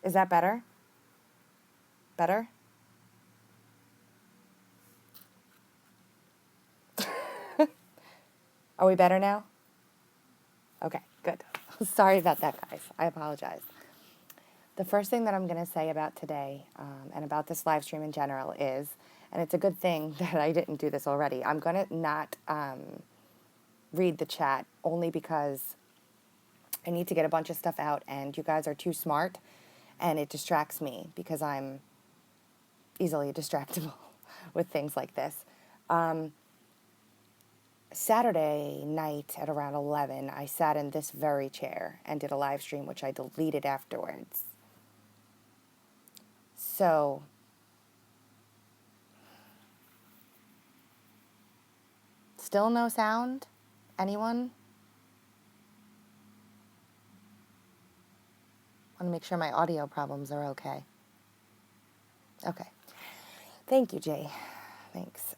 Is that better? Better? Are we better now? Okay, good. Sorry about that, guys. I apologize. The first thing that I'm going to say about today and about this live stream in general is, and it's a good thing that I didn't do this already, I'm going to not read the chat only because I need to get a bunch of stuff out and you guys are too smart and it distracts me because I'm easily distractible with things like this. Saturday night at around 11, I sat in this very chair and did a live stream, which I deleted afterwards. So, still no sound? Anyone? I want to make sure my audio problems are okay. Okay. Thank you, Jay. Thanks.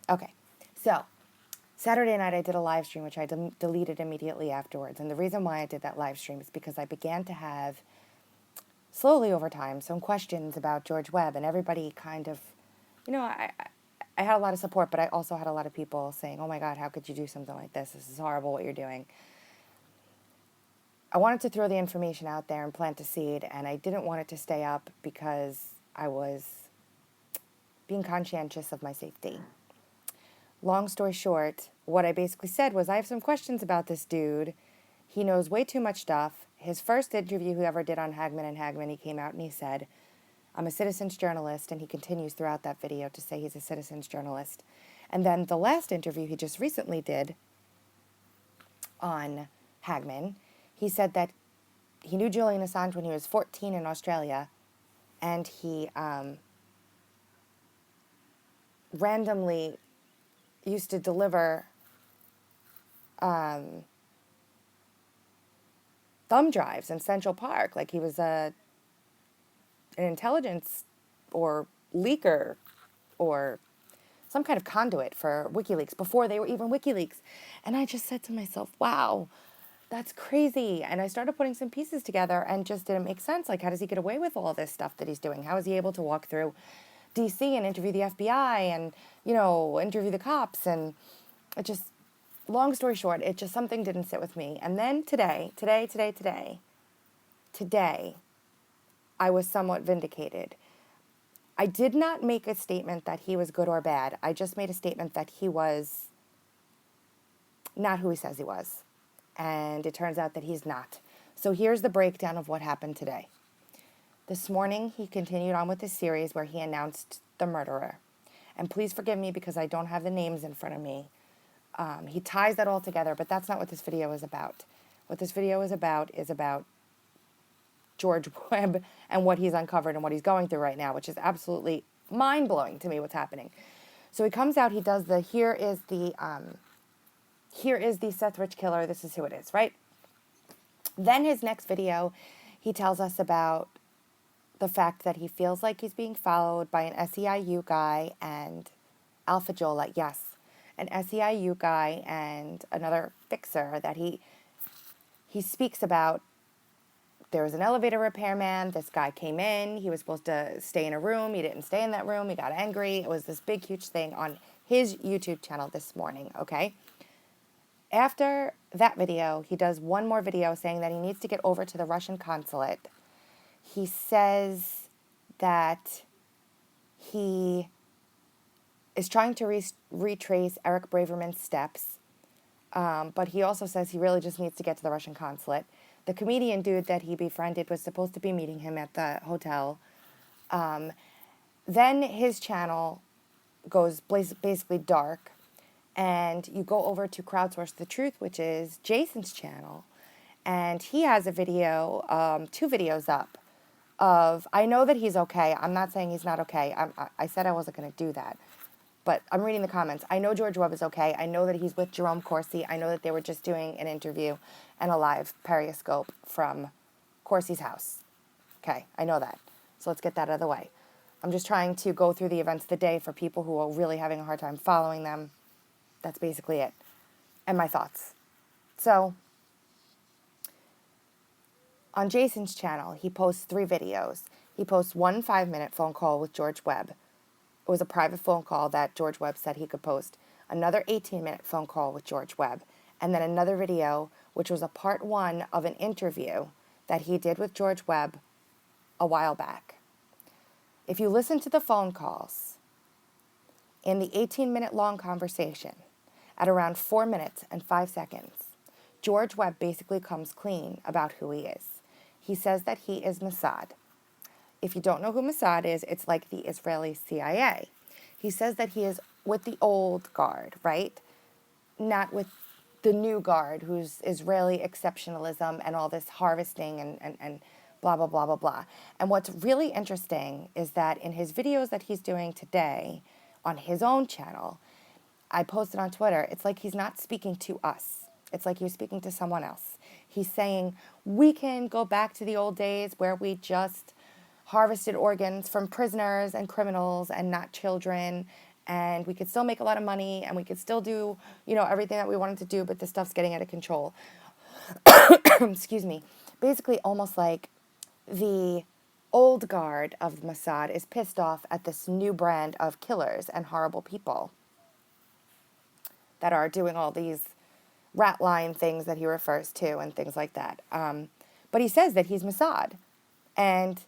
Okay. So, Saturday night I did a live stream, which I deleted immediately afterwards. And the reason why I did that live stream is because I began to have, slowly over time, some questions about George Webb. And everybody kind of, I had a lot of support, but I also had a lot of people saying, oh my God, how could you do something like this? This is horrible what you're doing. I wanted to throw the information out there and plant a seed, and I didn't want it to stay up because I was being conscientious of my safety. Long story short, what I basically said was, I have some questions about this dude. He knows way too much stuff. His first interview he ever did on Hagman and Hagman, he came out and he said, I'm a citizens journalist, and he continues throughout that video to say he's a citizens journalist. And then the last interview he just recently did on Hagman, he said that he knew Julian Assange when he was 14 in Australia, and he randomly used to deliver thumb drives in Central Park, like he was an intelligence or leaker or some kind of conduit for WikiLeaks before they were even WikiLeaks. And I just said to myself, wow, that's crazy. And I started putting some pieces together and just didn't make sense. Like, how does he get away with all this stuff that he's doing? How is he able to walk through DC and interview the FBI and, interview the cops? And it just, long story short, it just, something didn't sit with me. And then today, I was somewhat vindicated. I did not make a statement that he was good or bad. I just made a statement that he was not who he says he was. And it turns out that he's not. So here's the breakdown of what happened today. This morning, he continued on with his series where he announced the murderer. And please forgive me because I don't have the names in front of me. He ties that all together, but that's not what this video is about. What this video is about George Webb and what he's uncovered and what he's going through right now, which is absolutely mind-blowing to me what's happening. So he comes out, he does the, here is the Seth Rich killer, this is who it is, right? Then his next video, he tells us about the fact that he feels like he's being followed by an SEIU guy and Alpha Jola, yes, an SEIU guy and another fixer that he speaks about. There was an elevator repairman. This guy came in. He was supposed to stay in a room. He didn't stay in that room. He got angry. It was this big, huge thing on his YouTube channel this morning, okay? After that video, he does one more video saying that he needs to get over to the Russian consulate. He says that he is trying to retrace Eric Braverman's steps, but he also says he really just needs to get to the Russian consulate. The comedian dude that he befriended was supposed to be meeting him at the hotel. Then his channel goes basically dark, and you go over to Crowdsource the Truth, which is Jason's channel, and he has a video, 2 videos up of, I know that he's okay. I'm not saying he's not okay. I said I wasn't going to do that. But I'm reading the comments. I know George Webb is okay. I know that he's with Jerome Corsi. I know that they were just doing an interview and a live periscope from Corsi's house. Okay, I know that. So let's get that out of the way. I'm just trying to go through the events of the day for people who are really having a hard time following them. That's basically it. And my thoughts. So On Jason's channel, he posts 3 videos. He posts one 5-minute phone call with George Webb. It was a private phone call that George Webb said he could post. Another 18-minute phone call with George Webb. And then another video, which was a part 1 of an interview that he did with George Webb a while back. If you listen to the phone calls in the 18-minute long conversation, at around 4 minutes and 5 seconds, George Webb basically comes clean about who he is. He says that he is Mossad. If you don't know who Mossad is, it's like the Israeli CIA. He says that he is with the old guard, right? Not with the new guard, who's Israeli exceptionalism and all this harvesting and blah, blah, blah, blah, blah. And what's really interesting is that in his videos that he's doing today on his own channel, I posted on Twitter, it's like he's not speaking to us. It's like he's speaking to someone else. He's saying, we can go back to the old days where we just harvested organs from prisoners and criminals and not children, and we could still make a lot of money, and we could still do, everything that we wanted to do, but this stuff's getting out of control. Excuse me. Basically, almost like the old guard of Mossad is pissed off at this new brand of killers and horrible people that are doing all these rat line things that he refers to and things like that. But he says that he's Mossad. And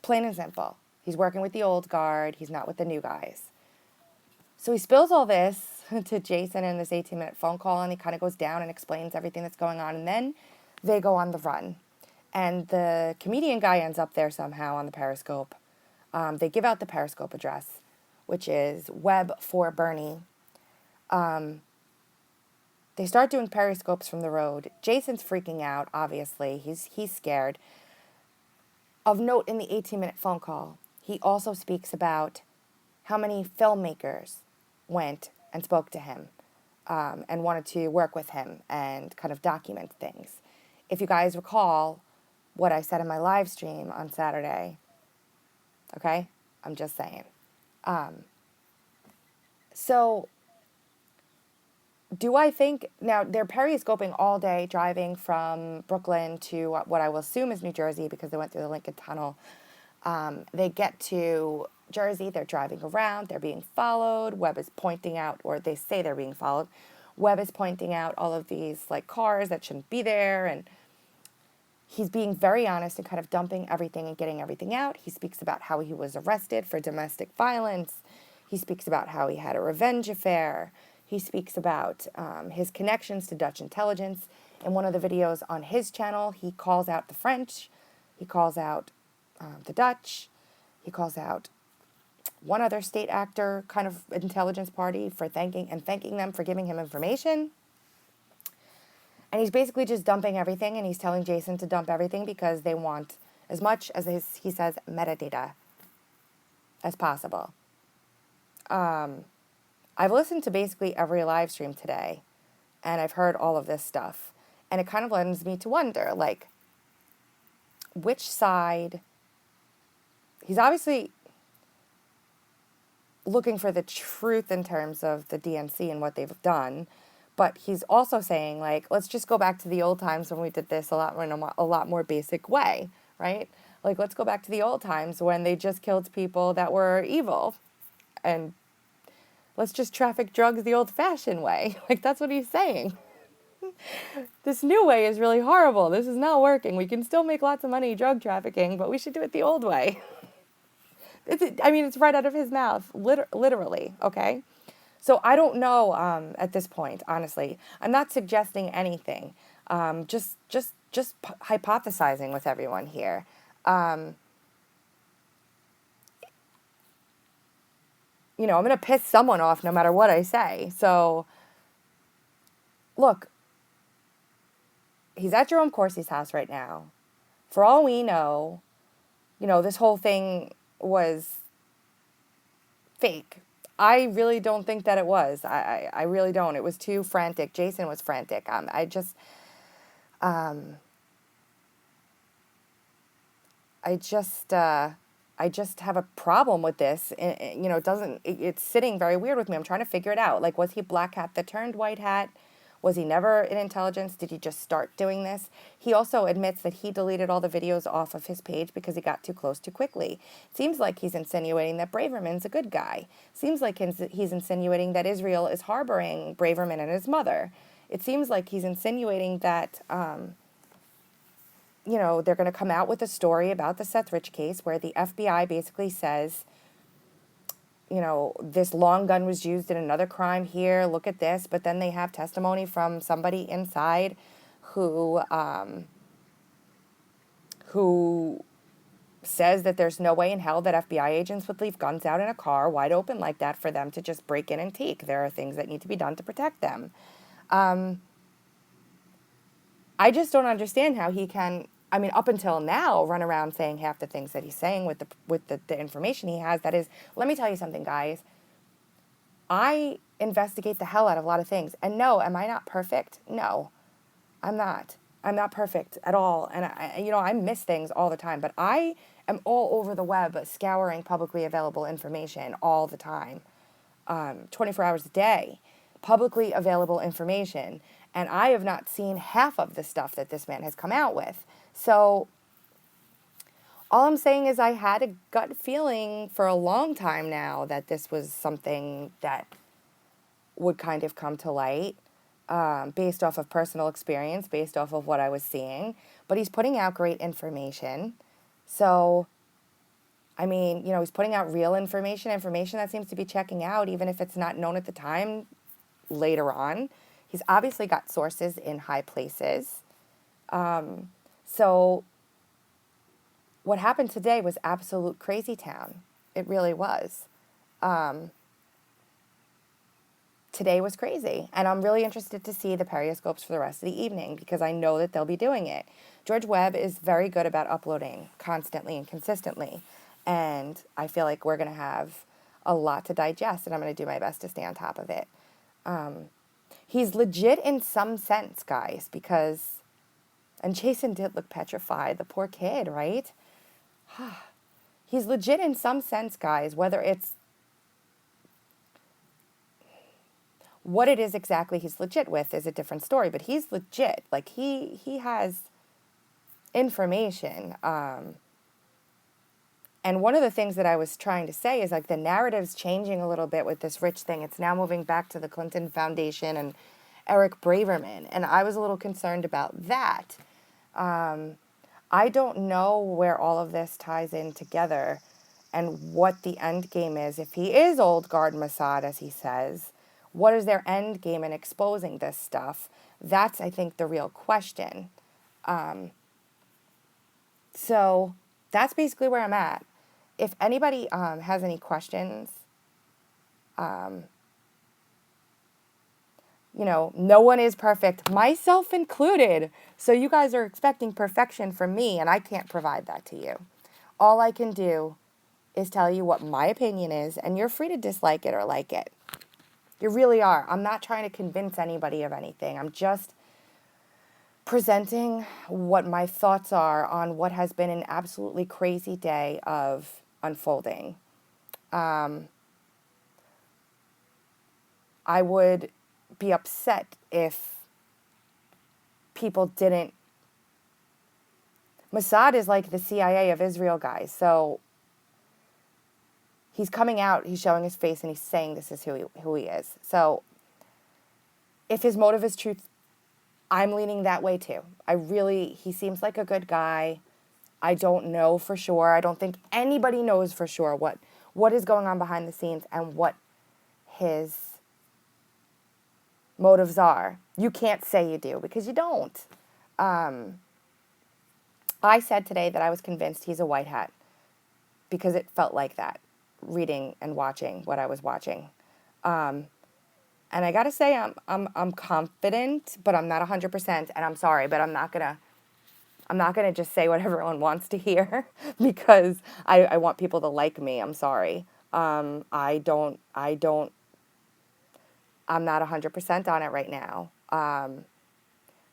plain and simple, he's working with the old guard. He's not with the new guys. So he spills all this to Jason in this 18-minute phone call, and he kind of goes down and explains everything that's going on. And then they go on the run. And the comedian guy ends up there somehow on the Periscope. They give out the Periscope address, which is Web for Bernie. They start doing periscopes from the road. Jason's freaking out, obviously. He's scared. Of note, in the 18-minute phone call, he also speaks about how many filmmakers went and spoke to him and wanted to work with him and kind of document things. If you guys recall what I said in my live stream on Saturday, okay? I'm just saying. So do I think, now they're periscoping all day, driving from Brooklyn to what I will assume is New Jersey because they went through the Lincoln Tunnel. They get to Jersey, they're driving around, they're being followed. Webb is pointing out, or they say they're being followed. Webb is pointing out all of these cars that shouldn't be there, and he's being very honest and kind of dumping everything and getting everything out. He speaks about how he was arrested for domestic violence. He speaks about how he had a revenge affair. He speaks about his connections to Dutch intelligence. In one of the videos on his channel, he calls out the French. He calls out the Dutch. He calls out one other state actor, kind of intelligence party, for thanking them for giving him information. And he's basically just dumping everything, and he's telling Jason to dump everything because they want as much as he says, metadata as possible. I've listened to basically every live stream today, and I've heard all of this stuff. And it kind of lends me to wonder, which side... He's obviously looking for the truth in terms of the DNC and what they've done, but he's also saying, let's just go back to the old times when we did this in a lot more basic way, right? Let's go back to the old times when they just killed people that were evil, and let's just traffic drugs the old-fashioned way. That's what he's saying. This new way is really horrible. This is not working. We can still make lots of money drug trafficking, but we should do it the old way. It's right out of his mouth, literally, okay? So I don't know at this point, honestly. I'm not suggesting anything. Just hypothesizing with everyone here. I'm going to piss someone off no matter what I say. So, look, he's at Jerome Corsi's house right now. For all we know, this whole thing was fake. I really don't think that it was. I really don't. It was too frantic. Jason was frantic. I just have a problem with this. It's sitting very weird with me. I'm trying to figure it out. Was he black hat that turned white hat? Was he never in intelligence? Did he just start doing this? He also admits that he deleted all the videos off of his page because he got too close too quickly. Seems like he's insinuating that Braverman's a good guy. Seems like he's insinuating that Israel is harboring Braverman and his mother. It seems like he's insinuating that, they're going to come out with a story about the Seth Rich case where the FBI basically says, this long gun was used in another crime here, look at this, but then they have testimony from somebody inside who says that there's no way in hell that FBI agents would leave guns out in a car wide open like that for them to just break in and take. There are things that need to be done to protect them. I just don't understand how he can, up until now, run around saying half the things that he's saying with the information he has. That is, let me tell you something, guys. I investigate the hell out of a lot of things. And no, am I not perfect? No, I'm not. I'm not perfect at all. And I miss things all the time, but I am all over the web scouring publicly available information all the time. 24 hours a day, publicly available information. And I have not seen half of the stuff that this man has come out with. So all I'm saying is I had a gut feeling for a long time now that this was something that would kind of come to light, based off of personal experience, based off of what I was seeing. But he's putting out great information. So, he's putting out real information that seems to be checking out, even if it's not known at the time later on. He's obviously got sources in high places. So what happened today was absolute crazy town. It really was. Today was crazy. And I'm really interested to see the periscopes for the rest of the evening because I know that they'll be doing it. George Webb is very good about uploading constantly and consistently. And I feel like we're going to have a lot to digest, and I'm going to do my best to stay on top of it. He's legit in some sense, guys, because, and Jason did look petrified, the poor kid, right? He's legit in some sense, guys, whether it's what it is exactly he's legit with is a different story, but he's legit. Like, he has information. And one of the things that I was trying to say is, like, the narrative's changing a little bit with this Rich thing. It's now moving back to the Clinton Foundation and Eric Braverman. And I was a little concerned about that. I don't know where all of this ties in together and what the end game is. If he is old guard Mossad, as he says, what is their end game in exposing this stuff? That's, I think, the real question. So that's basically where I'm at. If anybody has any questions, no one is perfect, myself included. So you guys are expecting perfection from me, and I can't provide that to you. All I can do is tell you what my opinion is, and you're free to dislike it or like it. You really are. I'm not trying to convince anybody of anything. I'm just presenting what my thoughts are on what has been an absolutely crazy day of unfolding. I would be upset if people didn't. Mossad is like the CIA of Israel, guys. So he's coming out, he's showing his face, and he's saying this is who he is. So if his motive is truth, I'm leaning that way too. He seems like a good guy. I don't know for sure. I don't think anybody knows for sure what is going on behind the scenes and what his motives are. You can't say you do because you don't. I said today that I was convinced he's a white hat because it felt like that, reading and watching what I was watching. And I gotta say, I'm confident, but I'm not 100%. And I'm sorry, but I'm not gonna just say what everyone wants to hear because I want people to like me. I'm sorry. I'm not 100% on it right now.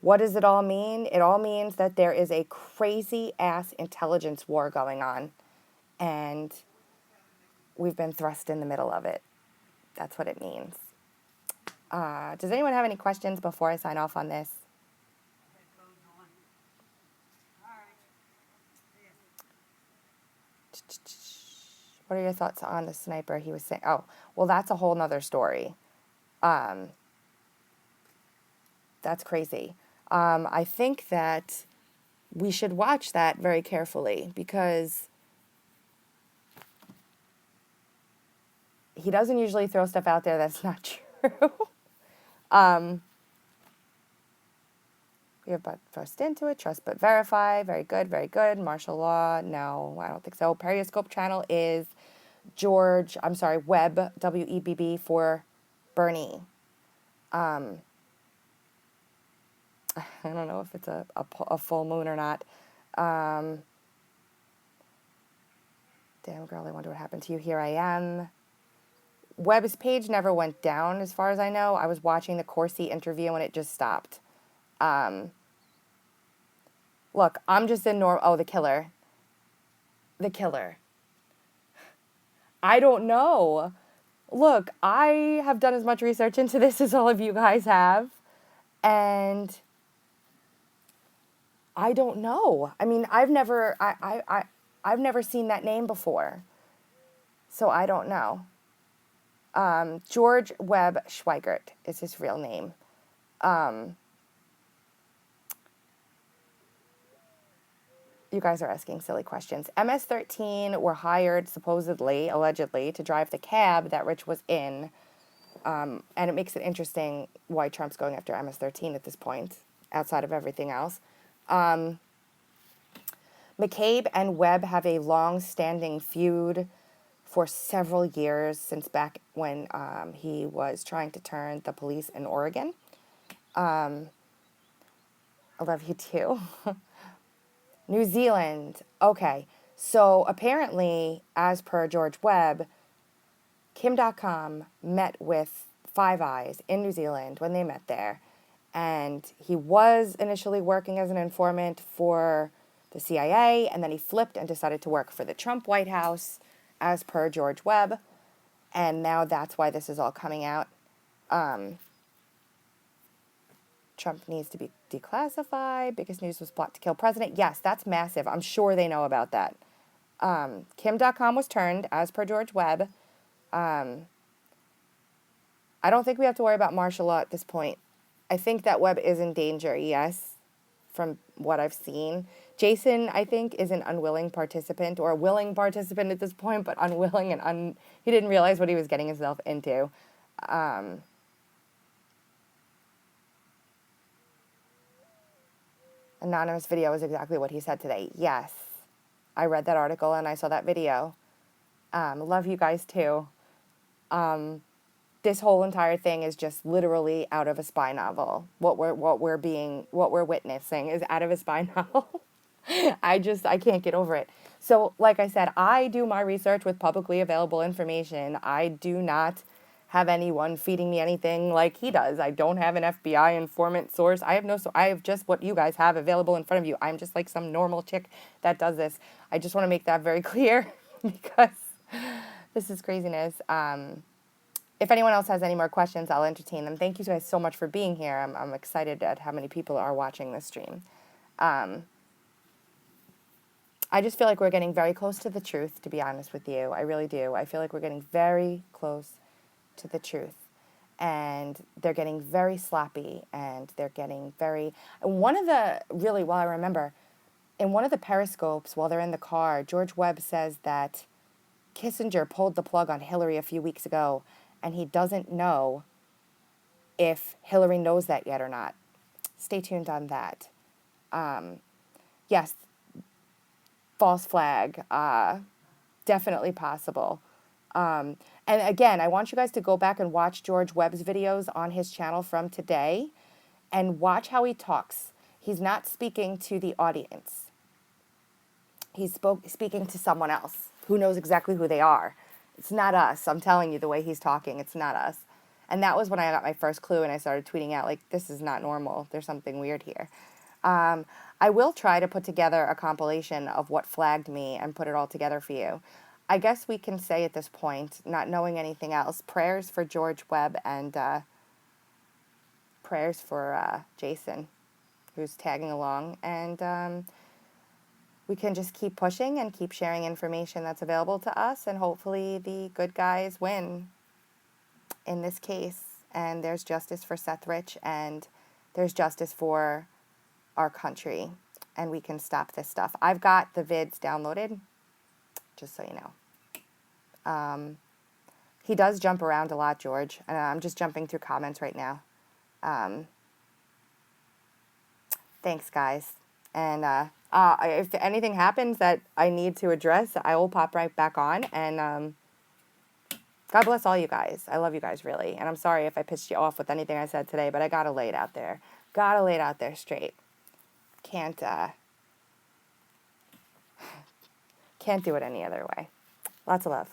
What does it all mean? It all means that there is a crazy ass intelligence war going on, and we've been thrust in the middle of it. That's what it means. Does anyone have any questions before I sign off on this? What are your thoughts on the sniper? He was saying, oh, well, that's a whole nother story. That's crazy. I think that we should watch that very carefully because he doesn't usually throw stuff out there that's not true. We have but trust into it, trust but verify. Very good, very good. Martial law, no, I don't think so. Periscope channel is Webb, W-E-B-B for Bernie. I don't know if it's a full moon or not. Damn girl, I wonder what happened to you. Here I am. Webb's page never went down as far as I know. I was watching the Corsi interview and it just stopped. Look, I'm just in the killer. The killer. I don't know. Look, I have done as much research into this as all of you guys have. And I don't know. I mean, I've never seen that name before. So I don't know. George Webb Schweigert is his real name. You guys are asking silly questions. MS-13 were hired, supposedly, allegedly, to drive the cab that Rich was in. And it makes it interesting why Trump's going after MS-13 at this point, outside of everything else. McCabe and Webb have a long-standing feud for several years, since back when he was trying to turn the police in Oregon. I love you too. New Zealand. Okay. So apparently, as per George Webb, Kim.com met with Five Eyes in New Zealand when they met there. And he was initially working as an informant for the CIA, and then he flipped and decided to work for the Trump White House, as per George Webb. And now that's why this is all coming out. Trump needs to be declassified. Biggest news was plot to kill president. Yes, that's massive. I'm sure they know about that. Kim.com was turned, as per George Webb. I don't think we have to worry about martial law at this point. I think that Webb is in danger, yes, from what I've seen. Jason, I think, is an unwilling participant, or a willing participant at this point, but unwilling and he didn't realize what he was getting himself into. Anonymous video is exactly what he said today. Yes, I read that article and I saw that video. Love you guys too. This whole entire thing is just literally out of a spy novel. What we're witnessing is out of a spy novel. I can't get over it. So, like I said, I do my research with publicly available information. I do not have anyone feeding me anything like he does. I don't have an FBI informant source. I have just what you guys have available in front of you. I'm just like some normal chick that does this. I just want to make that very clear because this is craziness. If anyone else has any more questions, I'll entertain them. Thank you guys so much for being here. I'm excited at how many people are watching this stream. I just feel like we're getting very close to the truth, to be honest with you. I really do. I feel like we're getting very close to the truth. And they're getting very sloppy, and they're getting very... While I remember, in one of the periscopes, while they're in the car, George Webb says that Kissinger pulled the plug on Hillary a few weeks ago, and he doesn't know if Hillary knows that yet or not. Stay tuned on that. Yes, false flag, definitely possible. And again, I want you guys to go back and watch George Webb's videos on his channel from today and watch how he talks. He's not speaking to the audience. He's speaking to someone else who knows exactly who they are. It's not us. I'm telling you, the way he's talking, it's not us. And that was when I got my first clue and I started tweeting out, like, this is not normal. There's something weird here. I will try to put together a compilation of what flagged me and put it all together for you. I guess we can say at this point, not knowing anything else, prayers for George Webb and prayers for Jason, who's tagging along, and we can just keep pushing and keep sharing information that's available to us, and hopefully the good guys win in this case, and there's justice for Seth Rich, and there's justice for our country, and we can stop this stuff. I've got the vids downloaded, just so you know. He does jump around a lot, George, and I'm just jumping through comments right now. Thanks, guys. And if anything happens that I need to address, I will pop right back on. And God bless all you guys. I love you guys, really. And I'm sorry if I pissed you off with anything I said today, but I got to lay it out there. Got to lay it out there straight. Can't do it any other way. Lots of love.